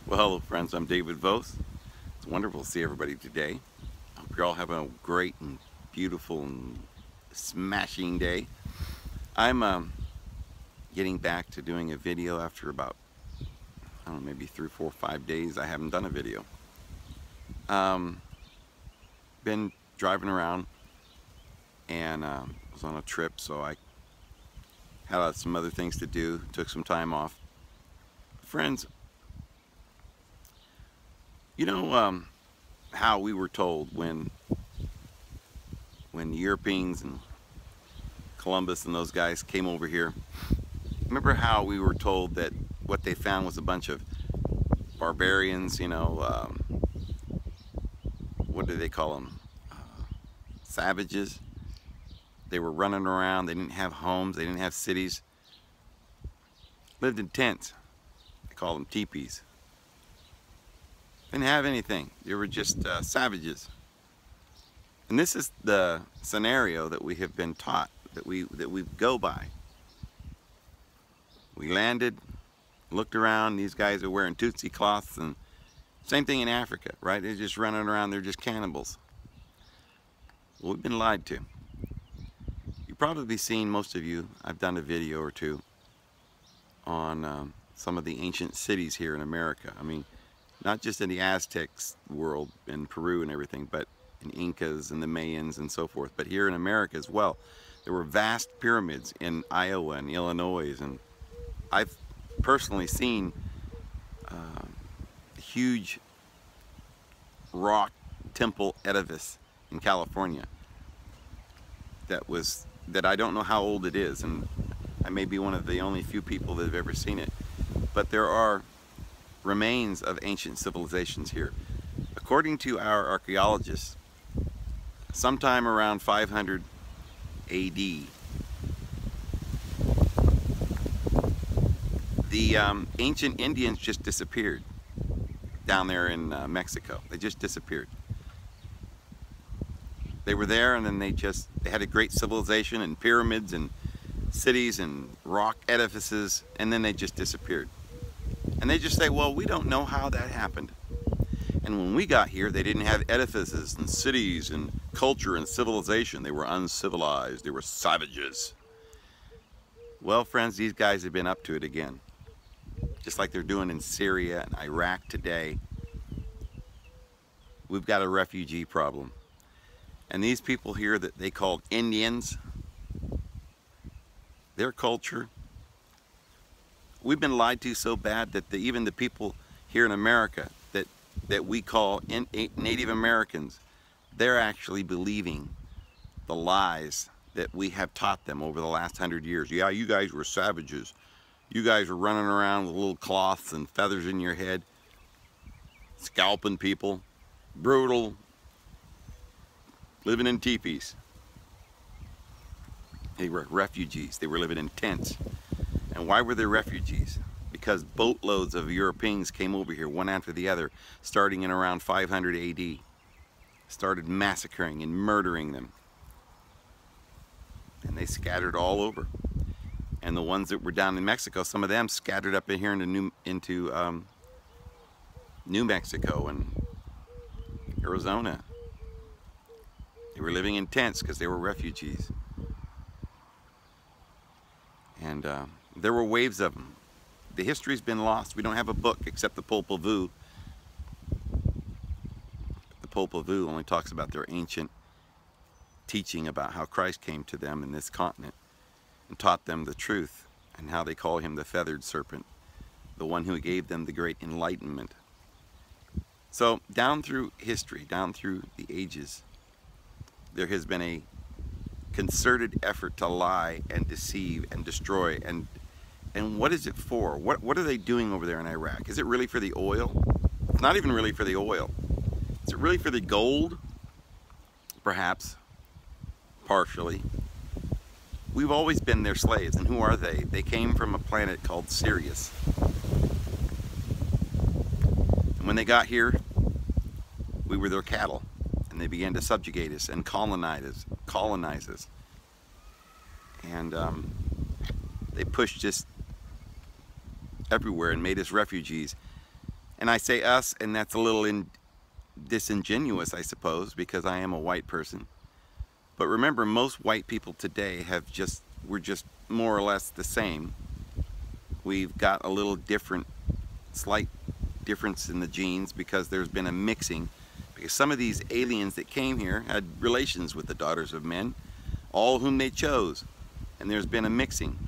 Well, hello friends, I'm David Vos. It's wonderful to see everybody today. I hope you're all having a great and beautiful and smashing day. I'm getting back to doing a video after about, I don't know, maybe 3, 4, 5 days I haven't done a video. Been driving around and was on a trip, so I had some other things to do, took some time off. Friends, you know how we were told when the Europeans and Columbus and those guys came over here. Remember how we were told that what they found was a bunch of barbarians, what do they call them? Savages. They were running around, they didn't have homes, they didn't have cities. Lived in tents. They call them teepees. Didn't have anything. They were just savages. And this is the scenario that we have been taught, that we go by. We landed, looked around, these guys are wearing Tutsi cloths, and same thing in Africa, right? They're just running around, they're just cannibals. Well, we've been lied to. You've probably seen, most of you, I've done a video or two on some of the ancient cities here in America. I mean, not just in the Aztecs world, in Peru and everything, but in Incas and the Mayans and so forth, but here in America as well. There were vast pyramids in Iowa and Illinois, and I've personally seen a huge rock temple edifice in California that I don't know how old it is, and I may be one of the only few people that have ever seen it, but there are remains of ancient civilizations here. According to our archaeologists, sometime around 500 AD, the ancient Indians just disappeared down there in Mexico. They just disappeared. They were there, and then they had a great civilization and pyramids and cities and rock edifices, and then they just disappeared. And they just say, well, we don't know how that happened. And when we got here, they didn't have edifices and cities and culture and civilization. They were uncivilized. They were savages. Well, friends, these guys have been up to it again. Just like they're doing in Syria and Iraq today. We've got a refugee problem. And these people here that they called Indians, their culture, we've been lied to so bad that even the people here in America that we call Native Americans, they're actually believing the lies that we have taught them over the last 100 years. Yeah, you guys were savages. You guys were running around with little cloths and feathers in your head, scalping people, brutal, living in teepees. They were refugees. They were living in tents. And why were they refugees? Because boatloads of Europeans came over here, one after the other, starting in around 500 AD. Started massacring and murdering them. And they scattered all over. And the ones that were down in Mexico, some of them scattered up in here into New Mexico and Arizona. They were living in tents because they were refugees. And there were waves of them. The history's been lost. We don't have a book except the Popol Vuh. The Popol Vuh only talks about their ancient teaching about how Christ came to them in this continent and taught them the truth, and how they call him the feathered serpent, the one who gave them the great enlightenment. So down through history, down through the ages, there has been a concerted effort to lie and deceive and destroy. And what is it for? What are they doing over there in Iraq? Is it really for the oil? It's not even really for the oil. Is it really for the gold? Perhaps. Partially. We've always been their slaves. And who are they? They came from a planet called Sirius. And when they got here, we were their cattle. And they began to subjugate us and colonize us. And they pushed us everywhere and made us refugees. And I say us, and that's a little disingenuous, I suppose, because I am a white person. But remember, most white people today we're just more or less the same. We've got a little slight difference in the genes because there's been a mixing. Because some of these aliens that came here had relations with the daughters of men, all whom they chose. And there's been a mixing.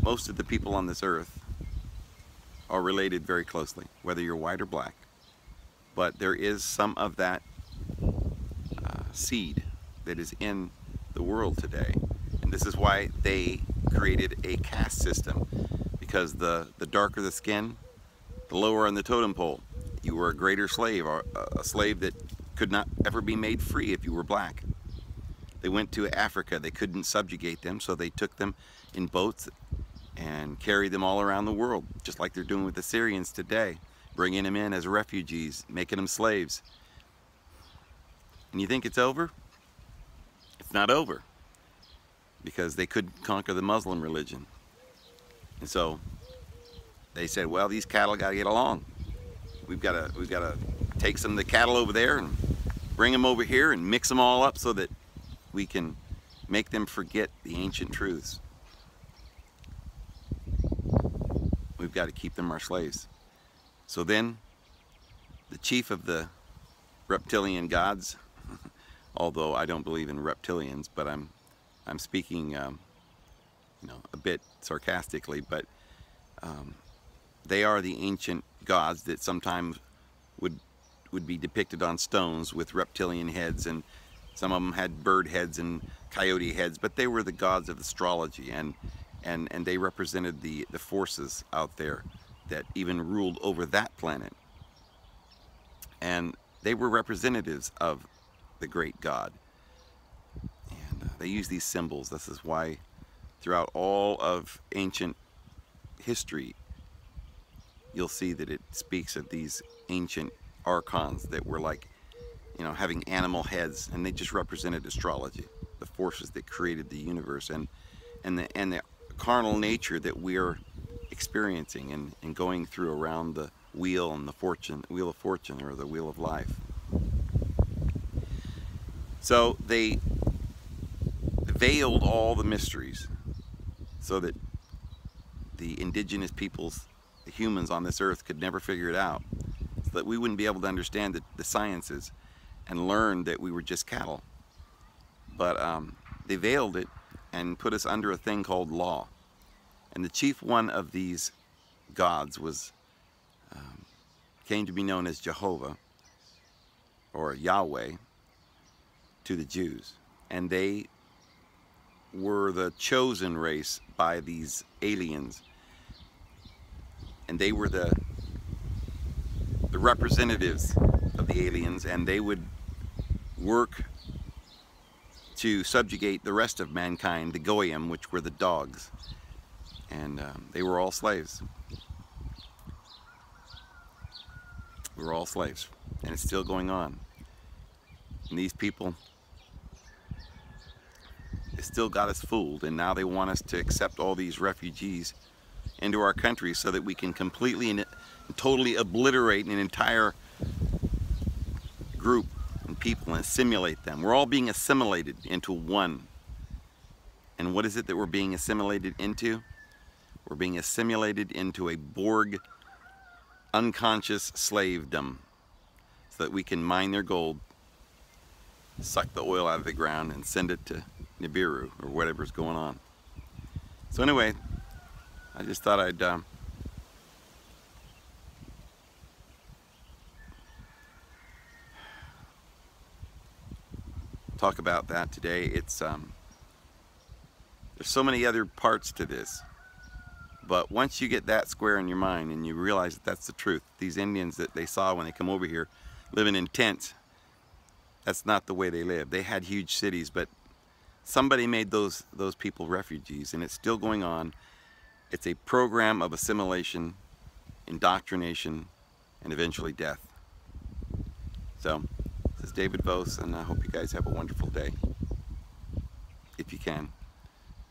Most of the people on this earth are related very closely, whether you're white or black. But there is some of that seed that is in the world today. And this is why they created a caste system. Because the darker the skin, the lower on the totem pole. You were a greater slave, or a slave that could not ever be made free if you were black. They went to Africa. They couldn't subjugate them, so they took them in boats and carried them all around the world, just like they're doing with the Syrians today, bringing them in as refugees, making them slaves. And you think it's over? It's not over, because they couldn't conquer the Muslim religion. And so they said, well, these cattle got to get along. We've got to take some of the cattle over there and bring them over here and mix them all up so that we can make them forget the ancient truths. We've got to keep them our slaves. So then, the chief of the reptilian gods, although I don't believe in reptilians, but I'm speaking, a bit sarcastically, but they are the ancient gods that sometimes would be depicted on stones with reptilian heads, and some of them had bird heads and coyote heads, but they were the gods of astrology, and they represented the forces out there that even ruled over that planet. And they were representatives of the great God. And they use these symbols. This is why throughout all of ancient history, you'll see that it speaks of these ancient archons that were like, having animal heads, and they just represented astrology, the forces that created the universe, and the carnal nature that we're experiencing and going through around the wheel and the wheel of fortune, or the wheel of life. So they veiled all the mysteries so that the indigenous peoples, the humans on this earth, could never figure it out, so that we wouldn't be able to understand the sciences and learn that we were just cattle. But they veiled it and put us under a thing called law. And the chief one of these gods came to be known as Jehovah, or Yahweh, to the Jews. And they were the chosen race by these aliens. And they were the representatives of the aliens, and they would work to subjugate the rest of mankind, the Goyim, which were the dogs. And they were all slaves. We were all slaves, and it's still going on. And these people, they still got us fooled, and now they want us to accept all these refugees into our country so that we can completely and totally obliterate an entire group and people and assimilate them. We're all being assimilated into one. And what is it that we're being assimilated into? We're being assimilated into a Borg unconscious slavedom, so that we can mine their gold, suck the oil out of the ground, and send it to Nibiru or whatever's going on. So anyway, I just thought I'd talk about that today. It's there's so many other parts to this, but once you get that square in your mind and you realize that that's the truth, these Indians that they saw when they come over here living in tents, that's not the way they live. They had huge cities, but somebody made those people refugees, and it's still going on. It's a program of assimilation, indoctrination, and eventually death. So, this is David Vos, and I hope you guys have a wonderful day, if you can.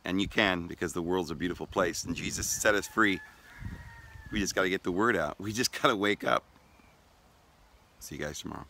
And you can, because the world's a beautiful place, and Jesus set us free We just got to get the word out. We just got to wake up. See you guys tomorrow.